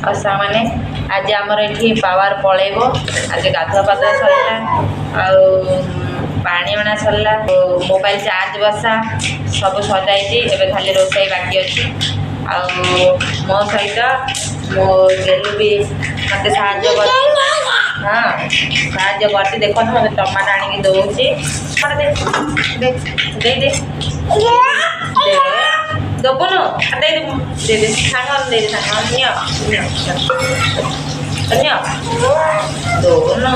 और सामाने आज आमर ये पावर पलैब आज गाधुआ पाधुआ सरला पानी अणा सरला मोबाइल चार्ज बसा सब सजाई एवं खाली रोसई बाकी अच्छी आ मो सहित मो गेलु भी मत साहय हाँ साहय करती देख मत टमाटो आनिक दौची दे दे दबुनु दे दे दे सांग दे दोनो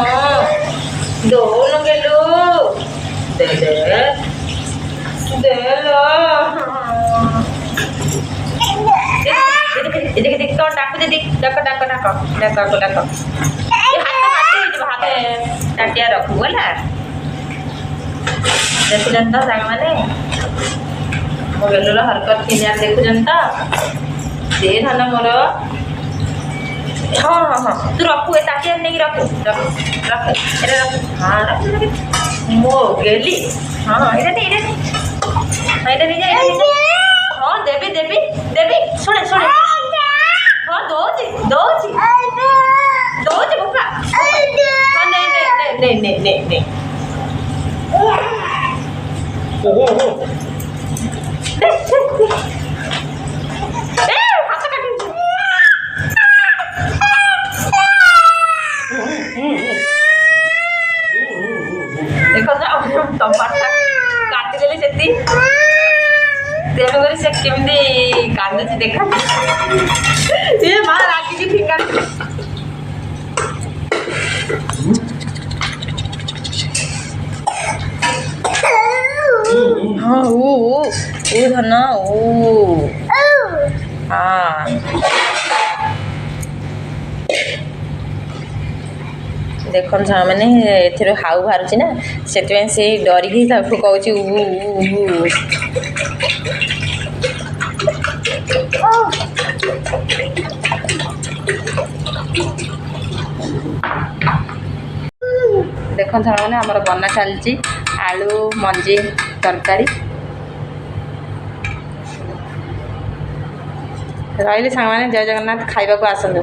दोनो गेलु दे दे दे लो देख तो डाक दे डाक डाक डाक डाक डाक हाथ टाटिया रखू है देखुन तो सांग मैंने मो गेलुर हरकत क्लियर देखुन तो दे धन मोर हाँ हाँ हाँ तू रखू ए ताटिया नहीं रखू रख रख एटा रख हाँ रख मो गेली हाँ एटा नहीं जा हाँ देवी देवी देवी सुने सुने हाँ दौची दौची दौची बुका हाँ नहीं देखो टमाटर काटिदेली से तेणुक से केमी कांदुची देखा माँ राखी फिका हाँ ओ धन ओ हाँ देख मैंने ए हाउ बाहर ना से डरिकी कहूँ देख मैंने आमर बना चलती आलू मंजी तरकारी रही सांग मैंने जय जगन्नाथ खाइबा को आसतु।